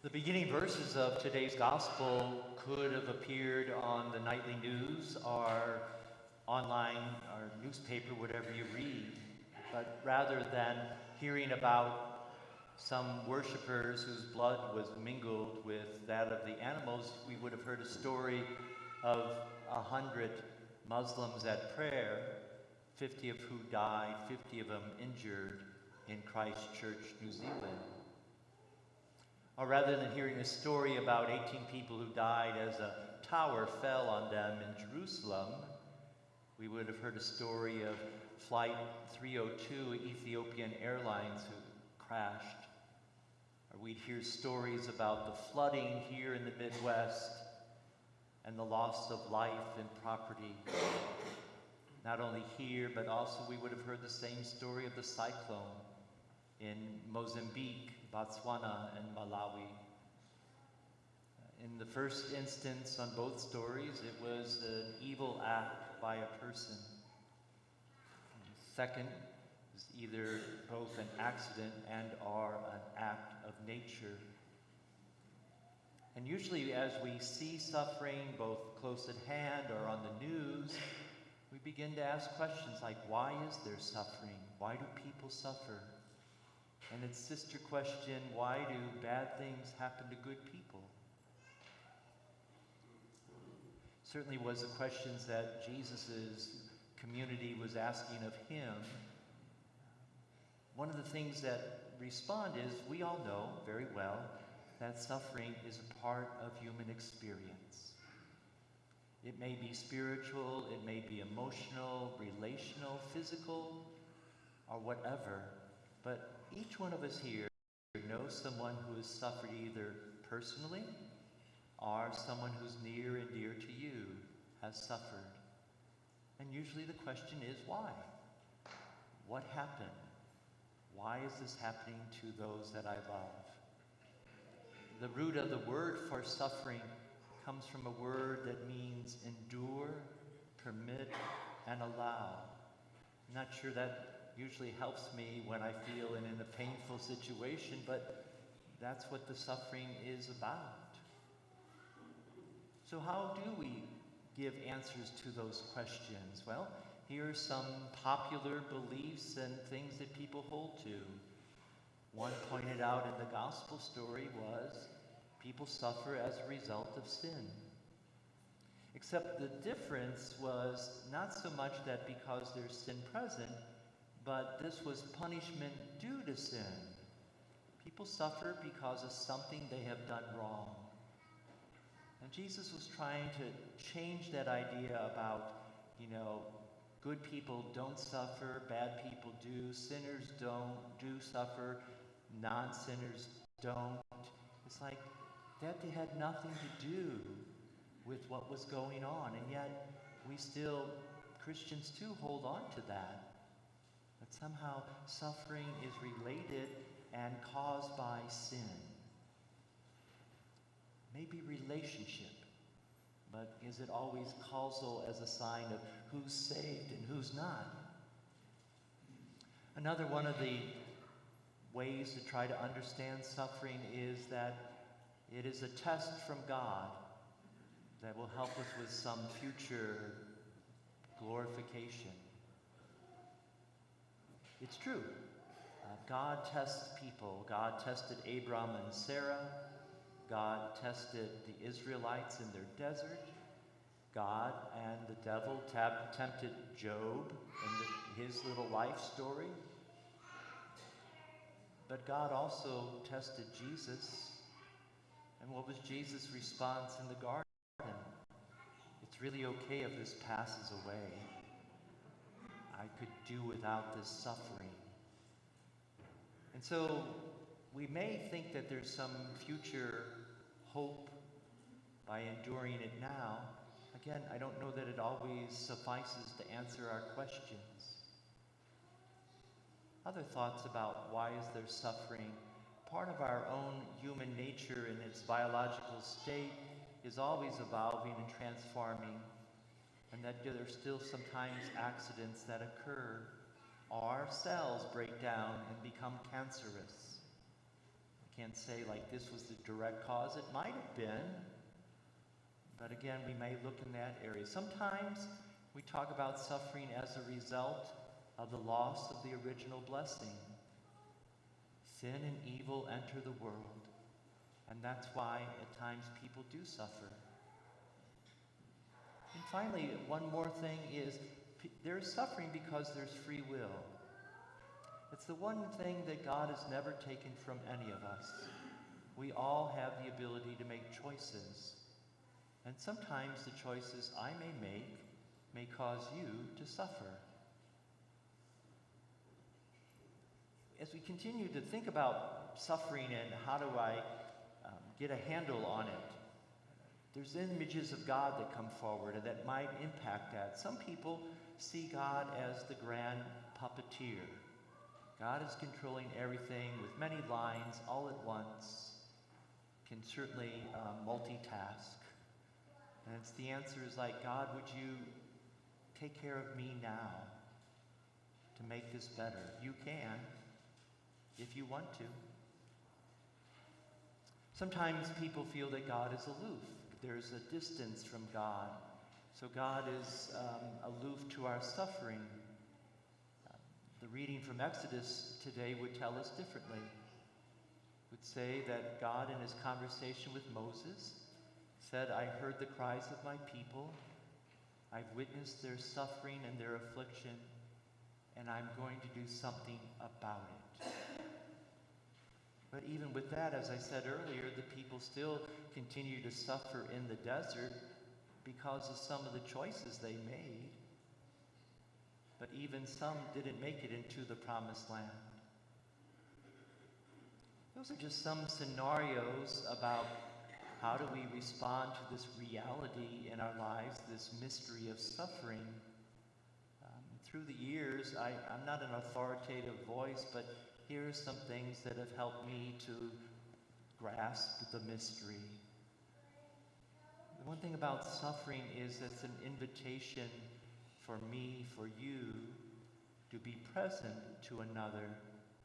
The beginning verses of today's gospel could have appeared on the nightly news or online or newspaper, whatever you read. But rather than hearing about some worshipers whose blood was mingled with that of the animals, we would have heard a story of 100 Muslims at prayer, 50 of who died, 50 of them injured in Christchurch, New Zealand. Or rather than hearing a story about 18 people who died as a tower fell on them in Jerusalem, we would have heard a story of Flight 302, Ethiopian Airlines, who crashed. Or we'd hear stories about the flooding here in the Midwest and the loss of life and property. Not only here, but also we would have heard the same story of the cyclone in Mozambique, Botswana, and Malawi. In the first instance, on both stories, it was an evil act by a person. And the second is either both an accident and or an act of nature. And usually as we see suffering both close at hand or on the news, we begin to ask questions like, why is there suffering? Why do people suffer? And its sister question, why do bad things happen to good people? Certainly was the questions that Jesus' community was asking of him. One of the things that respond is, we all know very well that suffering is a part of human experience. It may be spiritual, it may be emotional, relational, physical, or whatever, but each one of us here knows someone who has suffered either personally or someone who's near and dear to you has suffered. And usually the question is, why? What happened? Why is this happening to those that I love? The root of the word for suffering comes from a word that means endure, permit, and allow. I'm not sure that usually helps me when I feel in a painful situation, but that's what the suffering is about. So how do we give answers to those questions? Well, here are some popular beliefs and things that people hold to. One pointed out in the gospel story was people suffer as a result of sin. Except the difference was not so much that because there's sin present, but this was punishment due to sin. People suffer because of something they have done wrong. And Jesus was trying to change that idea about, good people don't suffer, bad people do, sinners do suffer, non-sinners don't. It's like that they had nothing to do with what was going on, and yet we still, Christians too, hold on to that. That somehow suffering is related and caused by sin. Maybe relationship, but is it always causal as a sign of who's saved and who's not? Another one of the ways to try to understand suffering is that it is a test from God that will help us with some future glorification. It's true. God tests people. God tested Abram and Sarah. God tested the Israelites in their desert. God and the devil tempted Job in his little life story. But God also tested Jesus. And what was Jesus' response in the garden? It's really okay if this passes away. I could do without this suffering. And so we may think that there's some future hope by enduring it now. Again, I don't know that it always suffices to answer our questions. Other thoughts about why is there suffering? Part of our own human nature in its biological state is always evolving and transforming, and that there are still sometimes accidents that occur. Our cells break down and become cancerous. Can't say like this was the direct cause. It might have been, but again, we may look in that area. Sometimes we talk about suffering as a result of the loss of the original blessing. Sin and evil enter the world, and that's why at times people do suffer. And finally, one more thing is there is suffering because there's free will. It's the one thing that God has never taken from any of us. We all have the ability to make choices. And sometimes the choices I may make may cause you to suffer. As we continue to think about suffering and how do I get a handle on it, there's images of God that come forward and that might impact that. Some people see God as the grand puppeteer. God is controlling everything with many lines all at once, can certainly multitask. And it's the answer is like, God, would you take care of me now to make this better? You can, if you want to. Sometimes people feel that God is aloof. There's a distance from God. So God is aloof to our suffering. The reading from Exodus today would tell us differently. It would say that God, in his conversation with Moses, said, I heard the cries of my people. I've witnessed their suffering and their affliction, and I'm going to do something about it. But even with that, as I said earlier, the people still continue to suffer in the desert because of some of the choices they made. But even some didn't make it into the promised land. Those are just some scenarios about how do we respond to this reality in our lives, this mystery of suffering. Through the years, I'm not an authoritative voice, but here are some things that have helped me to grasp the mystery. The one thing about suffering is it's an invitation for me, for you, to be present to another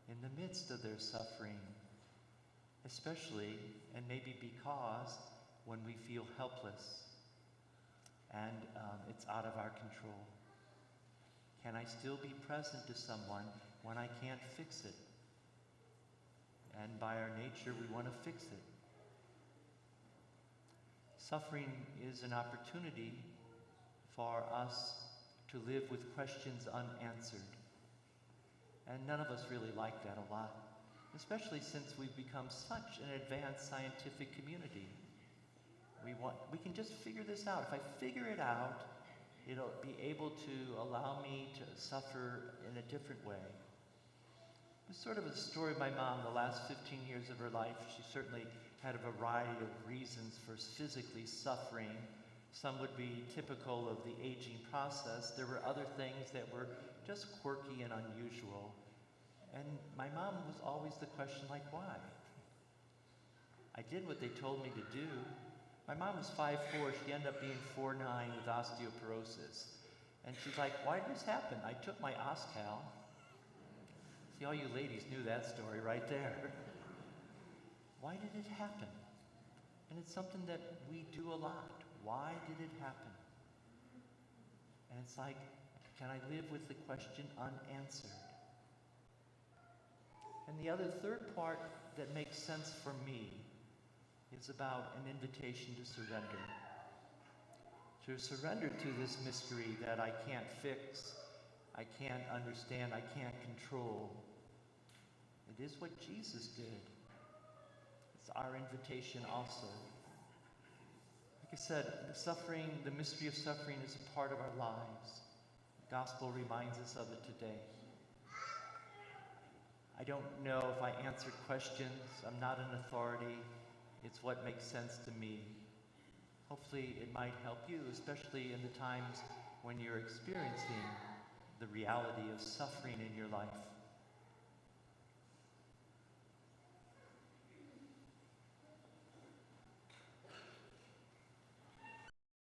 in the midst of their suffering, especially and maybe because when we feel helpless and it's out of our control. Can I still be present to someone when I can't fix it? And by our nature, we want to fix it. Suffering is an opportunity for us to live with questions unanswered. And none of us really like that a lot, especially since we've become such an advanced scientific community. We can just figure this out. If I figure it out, it'll be able to allow me to suffer in a different way. It's sort of a story of my mom. The last 15 years of her life, she certainly had a variety of reasons for physically suffering. Some would be typical of the aging process. There were other things that were just quirky and unusual. And my mom was always the question, like, why? I did what they told me to do. My mom was 5'4". She ended up being 4'9" with osteoporosis. And she's like, why did this happen? I took my Oscal. See, all you ladies knew that story right there. Why did it happen? And it's something that we do a lot. Why did it happen? And it's like, can I live with the question unanswered? And the other third part that makes sense for me is about an invitation to surrender. To surrender to this mystery that I can't fix, I can't understand, I can't control. It is what Jesus did. It's our invitation also. Like I said, suffering, the mystery of suffering is a part of our lives. The gospel reminds us of it today. I don't know if I answered questions. I'm not an authority. It's what makes sense to me. Hopefully it might help you, especially in the times when you're experiencing the reality of suffering in your life.